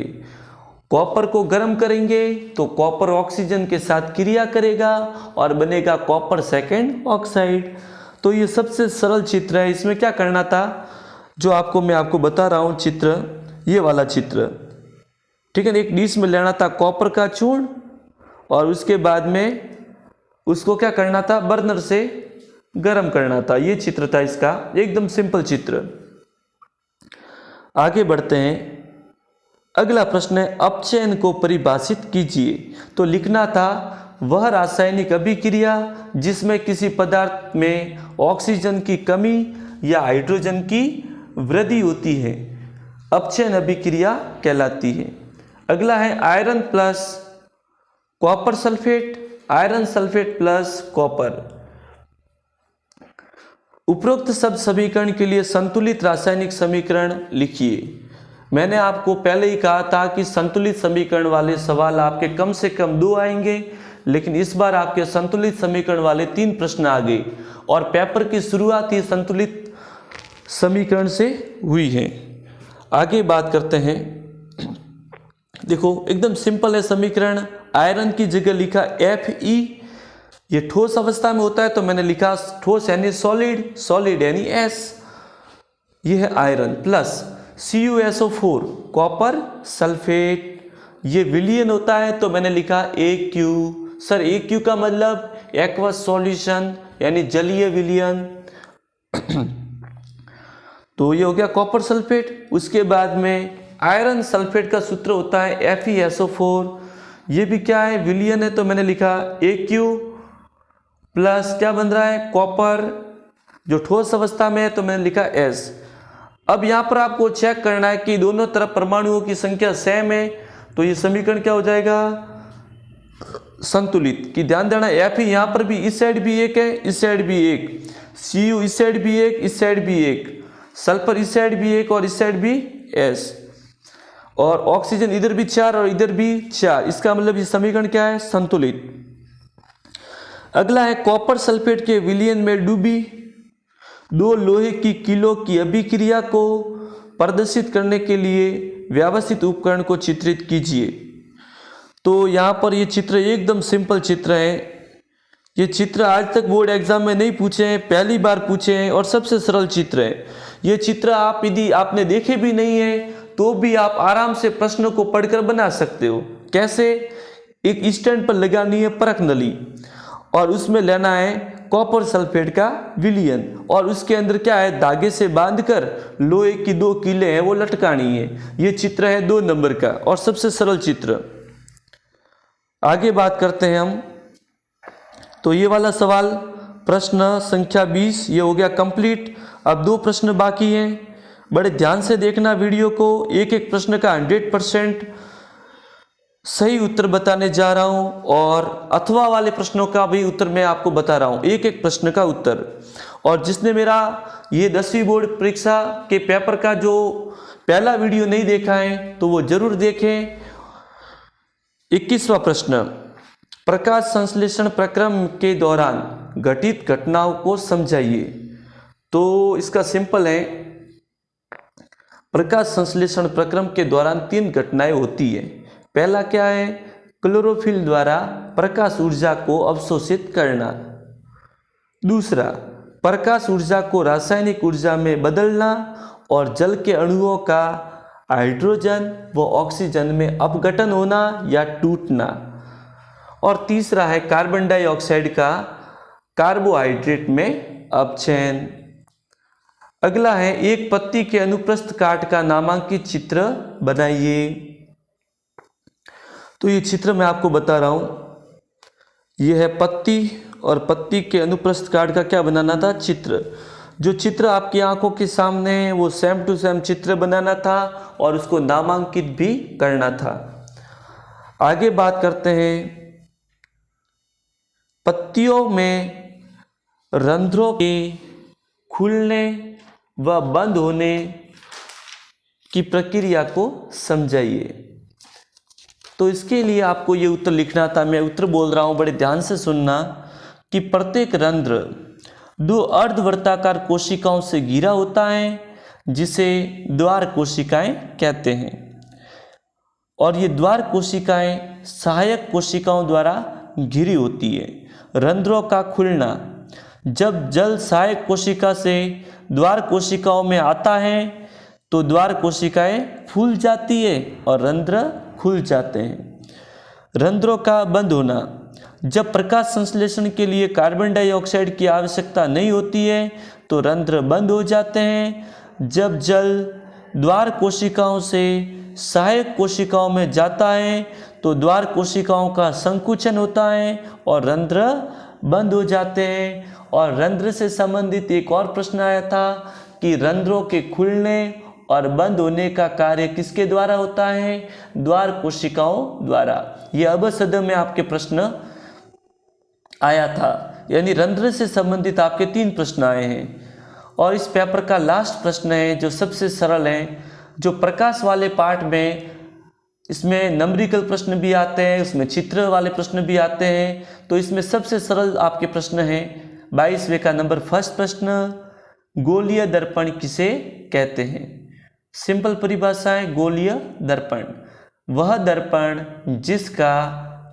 कॉपर को गर्म करेंगे तो कॉपर ऑक्सीजन के साथ क्रिया करेगा और बनेगा कॉपर सेकेंड ऑक्साइड। तो ये सबसे सरल चित्र है। इसमें क्या करना था, जो मैं आपको बता रहा हूँ चित्र, ये वाला चित्र, ठीक है। एक डिश में लेना था कॉपर का चूर्ण और उसके बाद में उसको क्या करना था? बर्नर से गर्म करना था। ये चित्र था इसका, एकदम सिंपल चित्र। आगे बढ़ते हैं। अगला प्रश्न है अपचयन को परिभाषित कीजिए। तो लिखना था वह रासायनिक अभिक्रिया जिसमें किसी पदार्थ में ऑक्सीजन की कमी या हाइड्रोजन की वृद्धि होती है, अपचयन अभिक्रिया कहलाती है। अगला है iron plus copper sulphate, iron sulphate plus copper. उपरोक्त शब्द समीकरण के लिए संतुलित रासायनिक समीकरण लिखिए। मैंने आपको पहले ही कहा था कि संतुलित समीकरण वाले सवाल आपके कम से कम 2 आएंगे, लेकिन इस बार आपके संतुलित समीकरण वाले 3 प्रश्न आ गए और पेपर की शुरुआत ही संतुलित समीकरण से हुई है। आगे बात करते हैं। देखो एकदम सिंपल है समीकरण। आयरन की जगह लिखा Fe, ये ठोस अवस्था में होता है तो मैंने लिखा ठोस यानी सॉलिड, सॉलिड यानी S, ये है iron, plus CuSO4 copper sulphate, ये विलियन होता है तो मैंने लिखा AQ। सर AQ का मतलब एक्वस सॉल्यूशन यानी जलीय विलियन। तो ये हो गया कॉपर सल्फेट। उसके बाद में आयरन सल्फेट का सूत्र होता है FeSO4, ये भी क्या है? विलियन है तो मैंने लिखा AQ प्लस क्या बन रहा है? कॉपर, जो ठोस अवस्था में है तो मैंने लिखा S। अब यहाँ पर आपको चेक करना है कि दोनों तरफ परमाणुओं की संख्या सेम है, तो ये समीकरण क्या हो जाएगा? संतुलित। कि ध्यान देना Fe यहाँ पर भी इस साइड भी एक है, इस साइड भी एक, Cu इस साइड भी एक, इस साइड भी एक, सल्फर इस साइड भी एक और इस साइड भी S, और ऑक्सीजन इधर भी 4 और इधर भी 4। इसका मतलब ये समीकरण क्या है? संतुलित। अगला है कॉपर सल्फेट के विलयन में डूबी 2 लोहे की किलो की अभिक्रिया को प्रदर्शित करने के लिए व्यवस्थित उपकरण को चित्रित कीजिए। तो यहाँ पर ये चित्र एकदम सिंपल चित्र है। ये चित्र आज तक बोर्ड एग्जाम में नहीं पूछे हैं, पहली बार पूछे हैं और सबसे सरल चित्र है। ये चित्र आप यदि आपने देखे भी नहीं है तो भी आप आराम से प्रश्नों को पढ़कर बना सकते हो। कैसे? एक स्टैंड पर लगानी है परख नली और उसमें लेना है कॉपर सल्फेट का विलियन और उसके अंदर क्या है? धागे से बांधकर लोहे की 2 कीलें हैं वो लटकानी है। ये चित्र है 2 नंबर का और सबसे सरल चित्र। आगे बात करते हैं हम। तो ये वाला सवाल प्रश्न संख्या 20 ये हो गया कंप्लीट। अब 2 प्रश्न बाकी हैं। बड़े ध्यान से देखना वीडियो को, एक एक प्रश्न का 100% सही उत्तर बताने जा रहा हूं और अथवा वाले प्रश्नों का भी उत्तर मैं आपको बता रहा हूं, एक एक प्रश्न का उत्तर। और जिसने मेरा ये 10वीं बोर्ड परीक्षा के पेपर का जो पहला वीडियो नहीं देखा है तो वो जरूर देखें। 21वां प्रश्न, प्रकाश संश्लेषण प्रक्रम के दौरान घटित घटनाओं को समझाइए। तो इसका सिंपल है, प्रकाश संश्लेषण प्रक्रम के दौरान 3 घटनाएं होती है। पहला क्या है? क्लोरोफिल द्वारा प्रकाश ऊर्जा को अवशोषित करना। दूसरा, प्रकाश ऊर्जा को रासायनिक ऊर्जा में बदलना और जल के अणुओं का हाइड्रोजन व ऑक्सीजन में अपघटन होना या टूटना। और तीसरा है कार्बन डाइऑक्साइड का कार्बोहाइड्रेट में अपचयन। अगला है, एक पत्ती के अनुप्रस्थ काट का नामांकित चित्र बनाइए। तो ये चित्र मैं आपको बता रहा हूँ, ये है पत्ती और पत्ती के अनुप्रस्थ काट का क्या बनाना था, चित्र। जो चित्र आपकी आंखों के सामने है वो सेम टू सेम चित्र बनाना था और उसको नामांकित भी करना था। आगे बात करते हैं, पत्तियों में रंध्रों के खुलने व बंद होने की प्रक्रिया को समझाइए। तो इसके लिए आपको ये उत्तर लिखना था। मैं उत्तर बोल रहा हूँ, बड़े ध्यान से सुनना कि प्रत्येक रंध्र 2 अर्धवृत्ताकार कोशिकाओं से घिरा होता है जिसे द्वार कोशिकाएं कहते हैं। और ये द्वार कोशिकाएं सहायक कोशिकाओं द्वारा घिरी होती है। रंध्रों का खुलना, जब जल सहायक कोशिका से द्वार कोशिकाओं में आता है तो द्वार कोशिकाएं फूल जाती है और रंध्र खुल जाते हैं। रंध्रों का बंद होना, जब प्रकाश संश्लेषण के लिए कार्बन डाइऑक्साइड की आवश्यकता नहीं होती है तो रंध्र बंद हो जाते हैं। जब जल द्वार कोशिकाओं से सहायक कोशिकाओं में जाता है तो द्वार कोशिकाओं का संकुचन होता है और रंध्र बंद हो जाते हैं। और रंध्र से संबंधित एक और प्रश्न आया था कि रंध्रों के खुलने और बंद होने का कार्य किसके द्वारा होता है, द्वार कोशिकाओं द्वारा। यह अबसद में आपके प्रश्न आया था, यानी रंध्र से संबंधित आपके 3 प्रश्न आए हैं। और इस पेपर का लास्ट प्रश्न है जो सबसे सरल है, जो प्रकाश वाले पार्ट में इसमें नंबरिकल प्रश्न भी आते हैं, उसमें चित्र वाले प्रश्न भी आते हैं। तो इसमें सबसे सरल आपके प्रश्न है 22वें का नंबर फर्स्ट प्रश्न, गोलीय दर्पण किसे कहते हैं। सिंपल परिभाषा है, गोलीय दर्पण वह दर्पण जिसका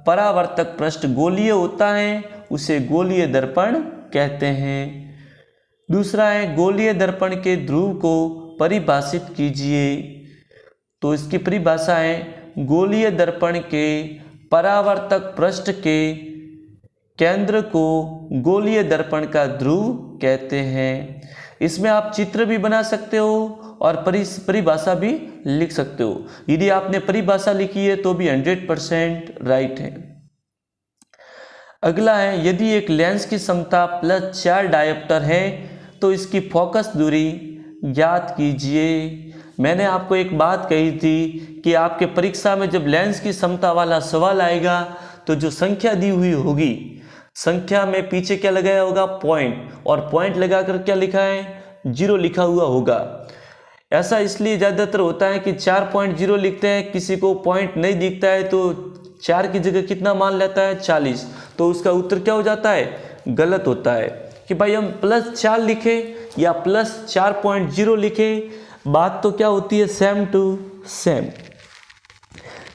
परावर्तक पृष्ठ गोलीय होता है उसे गोलीय दर्पण कहते हैं। दूसरा है, गोलीय दर्पण के ध्रुव को परिभाषित कीजिए। तो इसकी परिभाषा है, गोलीय दर्पण के परावर्तक पृष्ठ के केंद्र को गोलीय दर्पण का ध्रुव कहते हैं। इसमें आप चित्र भी बना सकते हो और परिभाषा भी लिख सकते हो। यदि आपने परिभाषा लिखी है तो भी 100% राइट है। अगला है, यदि एक लेंस की क्षमता +4 डायोप्टर है तो इसकी फोकस दूरी ज्ञात कीजिए। मैंने आपको एक बात कही थी कि आपके परीक्षा में जब लेंस की क्षमता वाला सवाल आएगा तो जो संख्या दी हुई होगी, संख्या में पीछे क्या लगाया होगा, पॉइंट, और पॉइंट लगाकर क्या लिखा है, 0 लिखा हुआ होगा। ऐसा इसलिए ज़्यादातर होता है कि 4.0 लिखते हैं, किसी को पॉइंट नहीं दिखता है तो 4 की जगह कितना मान लेता है, 40। तो उसका उत्तर क्या हो जाता है, गलत होता है। कि भाई हम +4 लिखे या +4.0 लिखे, बात तो क्या होती है, सेम टू सेम।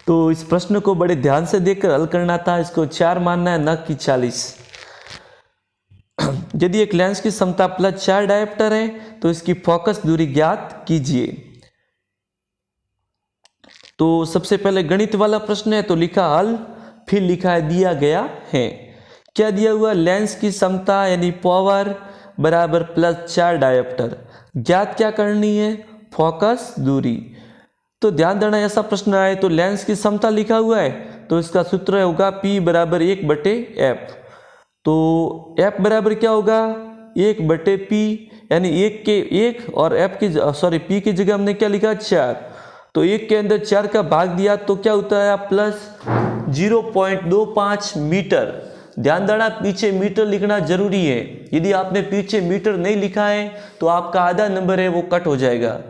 तो इस प्रश्न को बड़े ध्यान से देखकर हल करना था। इसको 4 मानना है, न कि 40। यदि एक लेंस की क्षमता +4 डायोप्टर है तो इसकी फोकस दूरी ज्ञात कीजिए। तो सबसे पहले गणित वाला प्रश्न है तो लिखा हल, फिर लिखा है दिया गया है। क्या दिया हुआ, लेंस की क्षमता यानी पावर बराबर +4 डायोप्टर, ज्ञात क्या करनी है, फोकस दूरी। तो ध्यान देना, ऐसा प्रश्न आए तो लेंस की क्षमता लिखा हुआ है तो इसका सूत्र होगा P बराबर 1/f। तो f बराबर क्या होगा, 1/p, यानी 1 के 1 और p की जगह हमने क्या लिखा, 4। तो 1 के अंदर 4 का भाग दिया तो क्या होता है, +0.25 मीटर। ध्यान देना, पीछे मीटर लिखना जरूरी है। यदि आपने पीछे मीटर नहीं लिखा है तो आपका आधा नंबर है वो कट हो जाएगा।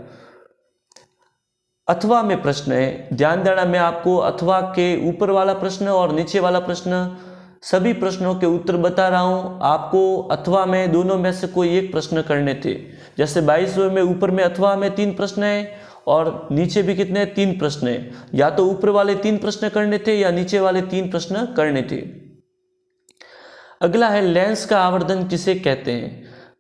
अथवा में प्रश्न है, ध्यान देना, मैं आपको अथवा के ऊपर वाला प्रश्न और नीचे वाला प्रश्न सभी प्रश्नों के उत्तर बता रहा हूं। आपको अथवा में दोनों में से कोई एक प्रश्न करने थे। जैसे 22वें में ऊपर में अथवा में 3 प्रश्न है और नीचे भी कितने, 3 प्रश्न है। या तो ऊपर वाले 3 प्रश्न करने थे या नीचे वाले 3 प्रश्न करने थे। अगला है लेंस का आवर्धन किसे कहते हैं?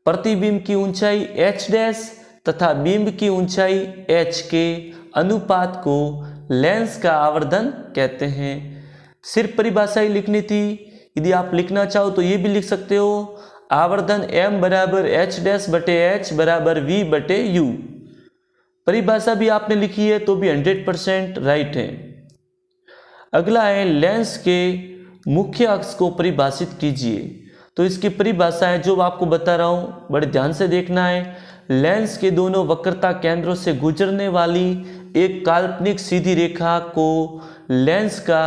प्रतिबिंब की ऊंचाई h डैश तथा बिंब की ऊंचाई h के अनुपात को लेंस का आवर्धन कहते हैं। सिर्फ परिभाषा ही लिखनी थी। यदि आप लिखना चाहो तो ये भी लिख सकते हो, आवर्धन m बराबर h डैश बटे h बराबर v बटे u। परिभाषा भी आपने लिखी है तो भी 100% राइट है। अगला है लेंस के मुख्य अक्ष को परिभाषित कीजिए। तो इसकी परिभाषा है जो आपको बता रहा हूँ, बड़े ध्यान से देखना है। लेंस के दोनों वक्रता केंद्रों से गुजरने वाली एक काल्पनिक सीधी रेखा को लेंस का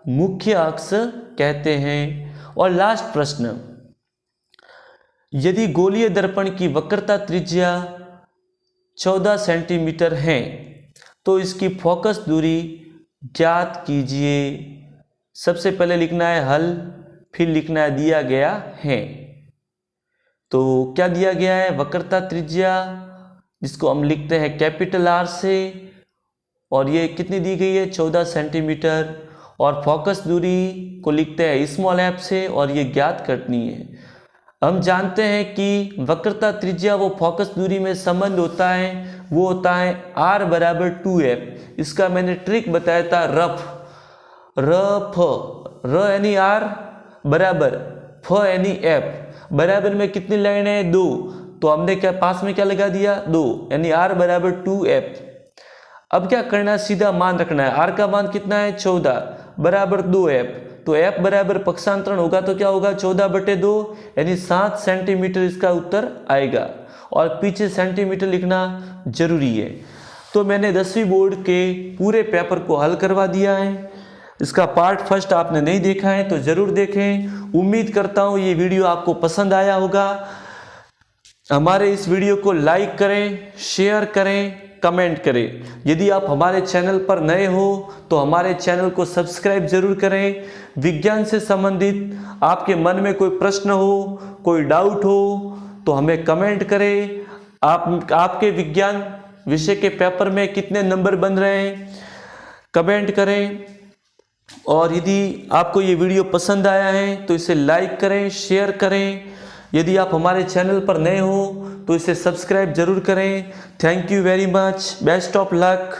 मुख्य अक्ष कहते हैं। और लास्ट प्रश्न, यदि गोलीय दर्पण की वक्रता त्रिज्या 14 सेंटीमीटर है तो इसकी फोकस दूरी ज्ञात कीजिए। सबसे पहले लिखना है हल, फिर लिखना है दिया गया है। तो क्या दिया गया है? वक्रता त्रिज्या जिसको हम लिखते हैं कैपिटल R से, और ये कितनी दी गई है? 14 सेंटीमीटर। और फोकस दूरी को लिखते हैं स्मॉल f से, और ये ज्ञात करनी है। हम जानते हैं कि वक्रता त्रिज्या वो फोकस दूरी में संबंध होता है, वो होता है r बराबर 2f। इसका मैंने ट्रिक बताया था, र यानी r बराबर फ यानी f। बराबर में कितनी लाइन है? 2। तो हमने क्या पास में क्या लगा दिया? 2, यानी r बराबर 2f। अब क्या करना है? सीधा मान रखना है। r का मान कितना है? 14 बराबर 2f। तो f बराबर पक्षांतरण होगा तो क्या होगा? 14 बटे 2, यानी 7 सेंटीमीटर इसका उत्तर आएगा। और पीछे सेंटीमीटर लिखना जरूरी है। तो मैंने 10वीं बोर्ड के पूरे पेपर को हल करवा दिया है। इसका पार्ट फर्स्ट आपने नहीं देखा है तो ज़रूर देखें। उम्मीद करता हूँ ये वीडियो आपको पसंद आया होगा। हमारे इस वीडियो को लाइक करें, शेयर करें, कमेंट करें। यदि आप हमारे चैनल पर नए हो तो हमारे चैनल को सब्सक्राइब जरूर करें। विज्ञान से संबंधित आपके मन में कोई प्रश्न हो, कोई डाउट हो तो हमें कमेंट करें। आपके विज्ञान विषय के पेपर में कितने नंबर बन रहे हैं कमेंट करें। और यदि आपको ये वीडियो पसंद आया है तो इसे लाइक करें, शेयर करें। यदि आप हमारे चैनल पर नए हो तो इसे सब्सक्राइब जरूर करें। Thank you very much. Best of luck.